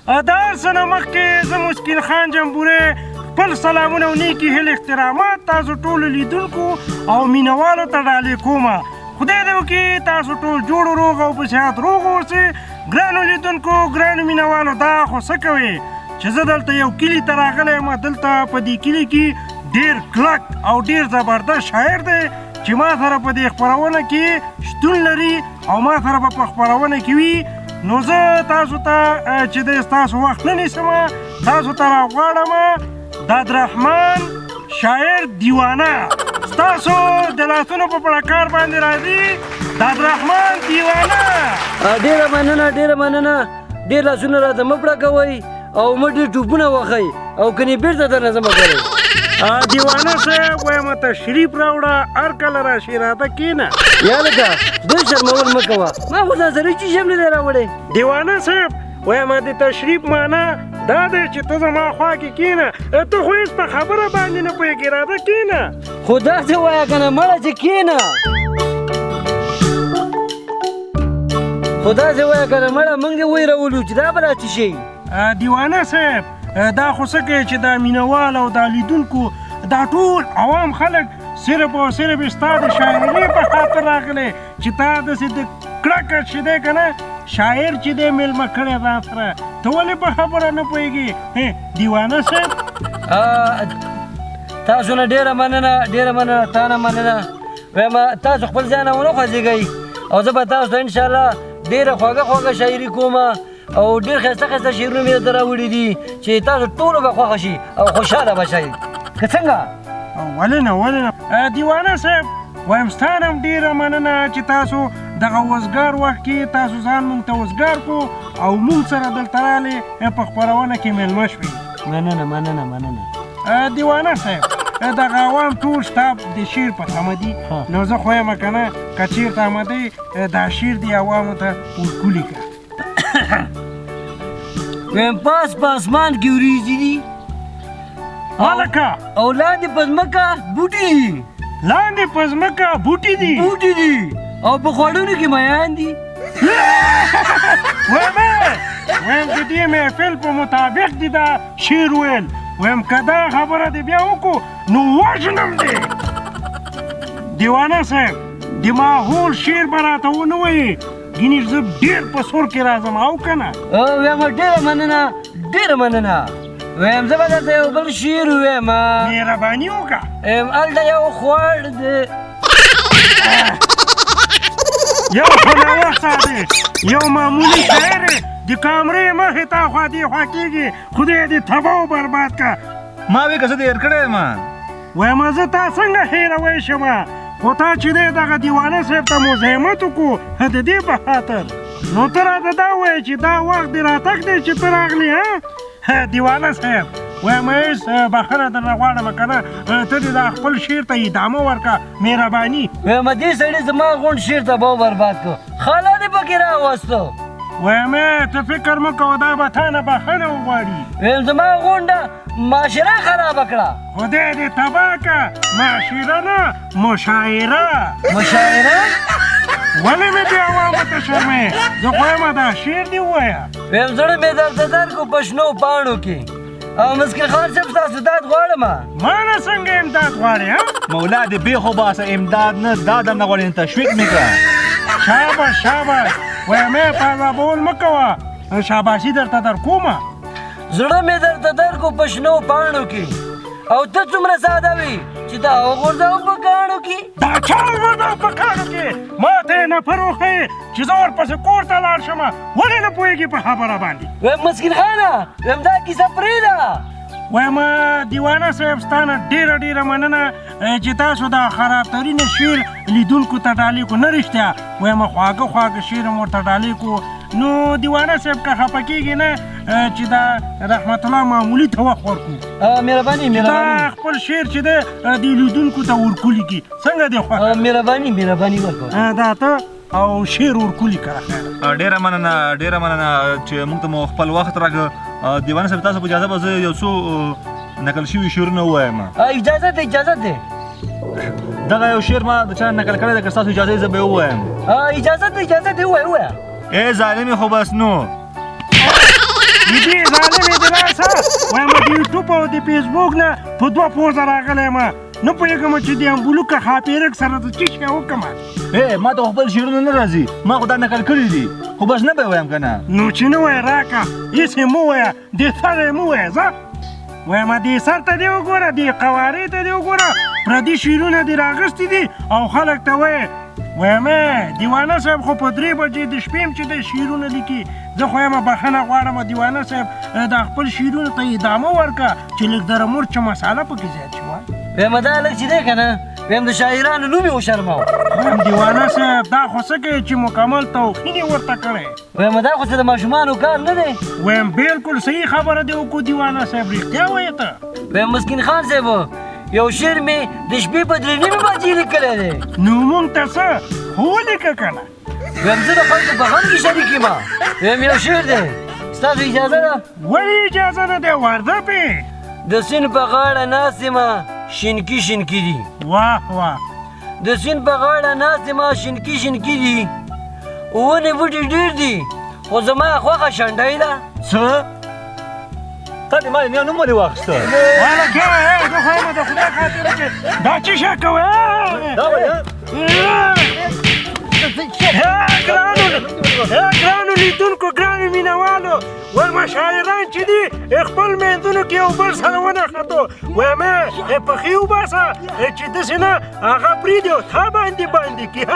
دا هر څه نه مخکې زه مسکین خان جمبوري خپل سلامونه او نیکې هیلې احترامات تاسو ټولو لیدونکو او مینهوالو ته ډالۍ کوم. خدای دې وکړي تاسو ټول جوړ روغ او په صحت روغ اوسئ. ګرانو لیدونکو ګرانو مینهوالو دا خو څه کوئ چې زه دلته یو کلي ته راغلی یم. دلته په دې کلي کې ډېر کلک او ډېر زبردست شاعر دی چې ما سره په دې خپرونه کې شتون لري او ما سره به په خپرونه کې وي. نو زه تاسو ته چې دی ستاسو وخت نه نیسم تاسو ته راغواړم دادرحمان شاعر دیوانه ستاسو د لاسونو په پړکار باندې راځي. دادرحمان دیوانه. ډېره مننه ډېره مننه. ډېر لاسونه راته مه پړکوئ او مه ډېر ټوپونه وښئ او کنې بېرته درنه زه مه کوئ. دیوانه صاحب وایم تشریف راوړه هر کله راشي راته کښېنه. یا لکه ډېر شرمول مه کوه ما خو ځان سره هېڅ شی هم نه دی راوړی. دیوانه صاحب وایم د تشریف معنا دا دی چې ته زما خوا کې کښېنه. ته خو هېڅ په خبره باندې نه پوهېږې راته کښېنه. خو داسې وایه که نه مړه چې کښېنه. خو داسې وایه که نه مړه موږ دې ویرولو چې دا به را څه شي. دیوانه صاحب دا خو څه کوي چې دا مینهوال او دا لیدونکو دا ټول عوام خلک صرف او صرف ستا د شاعرۍ په خاطر راغلی چې تا داسې د کړکه چې دی که نه شاعر چې دی میلمه کړی ځان سره. ته ولې په خبره نه پوهېږې دیوانه صاحب؟ تاسو نه ډېره مننه ډېره مننه. تا نه مننه. وایم تاسو خپل ځان ونه خوځېږئ او زه به تاسو ته انشاءالله ډېره خوږه خوږه شاعري کوم او ډېر ښایسته ښایسته شعرونه مې درته راوړي دي چې تاسو ټولو به خوښه شي او خوشحاله به شئ. که څنګه؟ ولې نه ولې نه. دیوانه صاحب وایم ستا نه هم ډېره مننه چې تاسو دغه وزګار وخت کې تاسو ځان موږ ته وزګار کړو او موږ سره دلته راغلې په خپرونه کې میلمه شوې. مننه مننه مننه. دیوانه صاحب دغه عوام ټول ستا د شعر په تمه دي. نو زه خو یم که نه که چېرته آمدی دا شعر دې عوامو ته ورکولي کړه. وایم پاس په اسمان کې وریځې دي هلکه او لاندې په ځمکه بوټي دي. لاندې په ځمکه بوټي دي بوټي دي او په خوړونو کې میان دي. وایم د دې محفل په مطابق دي دا شعر ویل. وایم که دا خبره دې بیا وکړو نو وژنم دې. دیوانه صاحب د ماحول شعر به راته ونه وایي ګینې زه ډېر په سور کې راځم او که نه. وایم ډېره مننه ډېره مننه. وایم زه به درته یو بل شعر ووایم. مهرباني وکړه. هلته یو خوړ دی یو خو ناوخته دی یو معمولي شاعر د کامرې مخې ته خوا دې خوا کېږي. خدای دې تباه و برباد کړه. ما وی که زه دې هېر کړی یم. وایم زه تا څنګه هېروی شم خو تا چې دی دغه دیوانه صاحب ته مزاحمت وکړو د دې په خاطر نو ته راته دا ووایې چې دا وخت دې راتګ دی چې ته راغلې. دیوانه صاحب وایم هېڅ بخښنه درنه غواړم که نه ته دې دا خپل شعر ته ادامه ورکړه مهرباني. وایم دې سړي زما غونډ شعر تباه برباد کړو. خاله دې پکې راوستو. وایم ته فکر مه کوه دا به تا نه بخښنه وغواړي. وایم زما غونډه معاشره خرابه کړه. خدای دې تباه کړه. معاشره نه مشاعره. مشاعره؟ ولې مې دې عوامو ته شرمې؟ زه خو یم دا شعر دې ووایه. وایم زړه مې درته درکړو په شنو پاڼو کې او مسکین خان صاحب ستاسو داد غواړم. ما نه څنګه امداد غواړې؟ مولا دې بېخو باسه امداد نه دا درنه غواړې تشویق مې کړه. شاباش شاباش. وایم په عذابول مه کوه شاباشي درته در کومه. زړه مې درته درکړو په شنو پاڼو کې او ته څومره ساده وي چې دا وغورځوم په کاڼو کې. دا چا وغورځوم په کاڼو کې؟ ما ته یې نفر وښیې چې زه ورپسې کور ته لاړ شم. ولې نه پوهېږې په خبره باندې؟ وایم مسکین خانه وایم دا کیسه پرېږده. وایم دیوانه صاحب ستا نه ډېره ډېره مننه چې تاسو دا خرابترینه شعر لیدونکو ته ډالۍ کړو. نه رښتیا وایم خواږه خواږه شعر مې ورته ډالۍ کړو. نو دیوانه صاحب که خفه کېږي نه چې دا رحمت الله معمولي ته وخت ورکړو. مهرباني مهرباني. دا خپل شعر چې دی دې لیدونکو ته ورکولي کړي. څنګه دی خوښ؟ مهرباني مهرباني وکړه. دا ته او شعر ورکولي کړه. ډېره مننه ډېره مننه چې موږ ته مو خپل وخت راکړه. دیوانه صاحب تاسو په اجازه به زه یو څو نقل شوي شعرونه ووایم. اجازه ده اجازه ده. دغه یو شعر ما د چا نقل کړی دی که ستاسو اجازه یې زه به یې ووایم. اجازه ده اجازه ده ووایه ووایه. ای ظالمې خو بس نو دې یوټیوب او د فیسبوک نه په 2 پوزه راغلی ما نه پوهېږم چې د امبولوکه خاپیرک سره د څه شی وکړم ما ته خپل شعرونه نه راځي ما خو دا نقل کړي دي خو بس نه به وایم که نه نو چې نه وایې راکړه هېڅ یې مه وایه دې سر یې مه وایه ځه وایم دې سر ته دې وګوره دې قوارې ته دې وګوره پردي شعرونه دې راغستې دي او خلک ته وایې وایم دیوانه صاحب خو په 3 بجې د شپې چې د شعرونه لیکي زه خو یم بخښنه غواړم دیوانه صاحب دا خپل شعرونو ته ادامه ورکړه چې لږ د مرچ مساله پکې زیات شي وایم دا لږ چې دی که نه وایم د شاعرانو نوم یې وشرموه وایم دیوانه صاحب دا خو څه کوي چې مکمل توهین یې ورته کړی وایم دا خو څه د ماشومانو کار نه دی وایم بالکل صحیح خبره دې وکړو دیوانه صاحب رښتیا وایې ته وایم مسکین خان صاحب یو شعر مې د شپې په 3 نیمې بجې لیکلی دی نو مونږ ته څه خو ولیکه که نه وایم زه د خلکو په غم کې شریک یم وایم یو شعر دی ستاسو اجازه ده ولې اجازه نه دی ورده پې د سیند په غاړه ناست یمه شینکي شینکي دي واه واه د سیند په غاړه ناست یمه شینکي شینکي دي ونې بوټي ډېر دي خو زما خوښه شنډۍ ده څه تا دې ما د نیا نوم ولې واخیسته هلکه زه خو یم د خدای خاطر چې دا څه شی کوې ګرانو لیدونکو ګرانو مینهوالو ورمه شاعران چې دي خپل میندونو کې یو بل سره ونښتو وایم پښې وباسه چې داسې نه هغه پرېږدي او تا باندې کړي